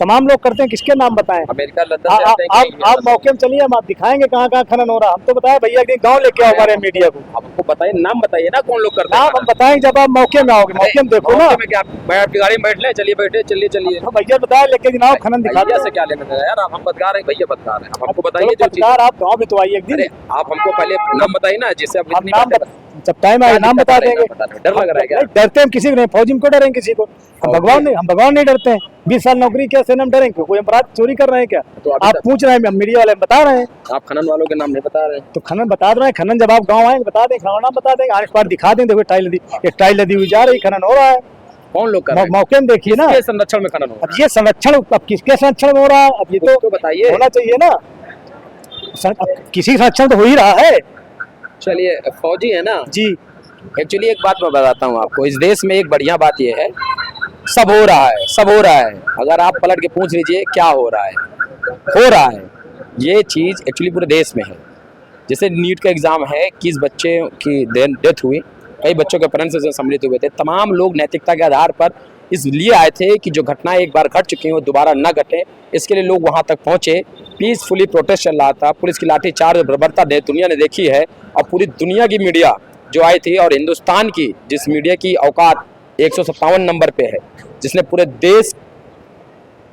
Speaker 4: तमाम लोग करते हैं, किसके नाम बताएं?
Speaker 2: अमेरिका लंदन से आते हैं कि
Speaker 4: आप मौके में चलिए, हम आप दिखाएंगे कहाँ कहाँ खनन हो रहा है। हम तो बताए भैया कि गाँव लेके आओ हमारे मीडिया को,
Speaker 2: आपको बताइए, नाम बताइए ना कौन लोग करते हैं?
Speaker 4: नाम हम बताएंगे जब आप मौके में आओगे। मौके में देखो ना,
Speaker 2: मौके में क्या मैं आपकी गाड़ी में बैठ ले? चलिए बैठे, चलिए चलिए।
Speaker 4: तो भैया बताए लेके आओ, खनन दिखा
Speaker 2: भैया से क्या लेना देना यार? आप हम पत्रकार हैं, भैया पत्रकार हैं, आप हमको बताइए जो चीज़।
Speaker 4: पत्रकार आप गाँव भी तो आइए एक दिन।
Speaker 2: अरे आप हमको पहले नाम बताइए ना, जिससे आप
Speaker 4: हम
Speaker 2: इतनी
Speaker 4: नाम
Speaker 2: बातें
Speaker 4: जब टाइम आए नाम बता देंगे।
Speaker 2: डर लग रहा है क्या?
Speaker 4: नहीं, डरते हम किसी को नहीं, फौजी में क्यों डरेंगे किसी को? हम भगवान नहीं डरते हैं। 20 साल नौकरी किया, सेना में डरेंगे? कोई अपराध चोरी कर रहे हैं क्या?
Speaker 2: तो अभी
Speaker 4: आप
Speaker 2: तक-
Speaker 4: पूछ रहे हैं, हम मीडिया वाले बता रहे हैं।
Speaker 2: आप खनन वालों के नाम नहीं बता रहे हैं।
Speaker 4: तो खनन बता रहे हैं, खनन जब आप गाँव आएंगे बता देंगे, खनन नाम बता देंगे, आने पर दिखा देंगे। देखो टाइल लदी हुई जा रही, खनन हो रहा है,
Speaker 2: कौन लोग कर रहे हैं?
Speaker 4: मौके में देखिए ना।
Speaker 2: किसके संरक्षण में खनन हो
Speaker 4: अब ये संरक्षण, अब किसके संरक्षण में हो रहा है? अब ये
Speaker 2: तो
Speaker 4: तो
Speaker 2: बताइए।
Speaker 4: होना चाहिए ना, अब किसी का संरक्षण तो हो ही रहा है।
Speaker 2: चलिए, फौजी है ना
Speaker 4: जी,
Speaker 2: एक्चुअली एक बात मैं बताता हूँ आपको, इस देश में एक बढ़िया बात यह है, सब हो रहा है, सब हो रहा है। अगर आप पलट के पूछ लीजिए क्या हो रहा है, ये चीज़ एक्चुअली पूरे देश में है। जैसे नीट का एग्ज़ाम है, किस बच्चे की डेथ हुई, कई बच्चों के पेरेंट्स से सम्मिलित हुए थे, तमाम लोग नैतिकता के आधार पर इसलिए आए थे कि जो घटनाएं एक बार घट चुकी हैं वो दोबारा न घटे। इसके लिए लोग वहां तक पहुंचे, पीसफुली प्रोटेस्ट चल रहा था। पुलिस की लाठीचार्ज और बर्बरता दुनिया ने देखी है और पूरी दुनिया की मीडिया जो आई थी, और हिंदुस्तान की जिस मीडिया की औकात 157 नंबर पे है, जिसने पूरे देश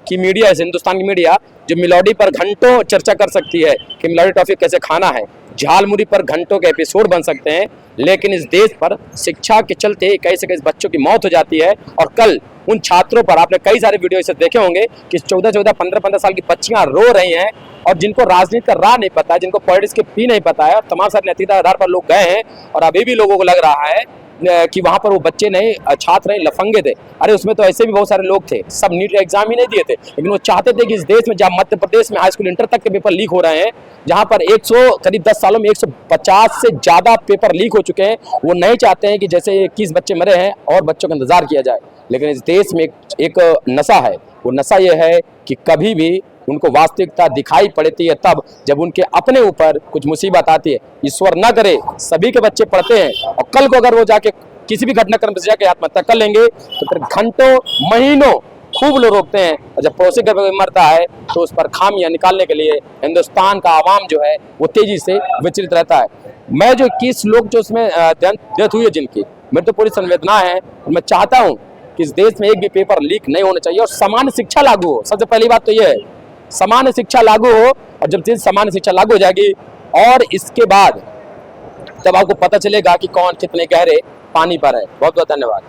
Speaker 2: की मीडिया, हिंदुस्तान की मीडिया जो मिलोडी पर घंटों चर्चा कर सकती है कि मिलोडी टॉफी कैसे खाना है, झालमुरी पर घंटों के एपिसोड बन सकते हैं, लेकिन इस देश पर शिक्षा के चलते 21 से 21 बच्चों की मौत हो जाती है। और कल उन छात्रों पर आपने कई सारे वीडियो इसे देखे होंगे कि 14-14, 15-15 साल की बच्चियां रो रही हैं, और जिनको राजनीति का राह नहीं पता है, जिनको पॉलिटिक्स के पी नहीं पता है, और तमाम सारे नतीजा आधार पर लोग गए हैं। और अभी भी लोगों को लग रहा है कि वहां पर वो बच्चे नहीं, छात्र नहीं, लफंगे थे। अरे उसमें तो ऐसे भी बहुत सारे लोग थे, सब नीट एग्जाम ही नहीं दिए थे, लेकिन वो चाहते थे कि इस देश में, जहाँ मध्य प्रदेश में हाई स्कूल इंटर तक के पेपर लीक हो रहे हैं, जहां पर करीब 10 सालों में 150 से ज्यादा पेपर लीक हो चुके हैं, वो नहीं चाहते हैं कि जैसे 21 बच्चे मरे हैं और बच्चों का इंतजार किया जाए। लेकिन इस देश में एक नशा है, वो नशा ये है कि कभी भी उनको वास्तविकता दिखाई पड़ती है तब जब उनके अपने ऊपर कुछ मुसीबत आती है। ईश्वर न करे सभी के बच्चे पढ़ते हैं, और कल को अगर वो जाके किसी भी घटनाक्रम से जाके आत्महत्या कर लेंगे तो फिर घंटों महीनों खूब लोग रोकते हैं, और जब पड़ोसी घर पर मरता है तो उस पर खामियां निकालने के लिए हिंदुस्तान का आवाम जो है वो तेजी से विचलित रहता है। मैं जो 21 लोग जो उसमें डेथ हुई है जिनकी, मेरी तो पूरी संवेदना है, मैं चाहता हूँ कि इस देश में एक भी पेपर लीक नहीं होना चाहिए और समान शिक्षा लागू हो। सबसे पहली बात तो ये है, समान शिक्षा लागू हो, और जब चीज समान शिक्षा लागू हो जाएगी और इसके बाद तब आपको पता चलेगा कि कौन कितने गहरे पानी पर है। बहुत बहुत धन्यवाद।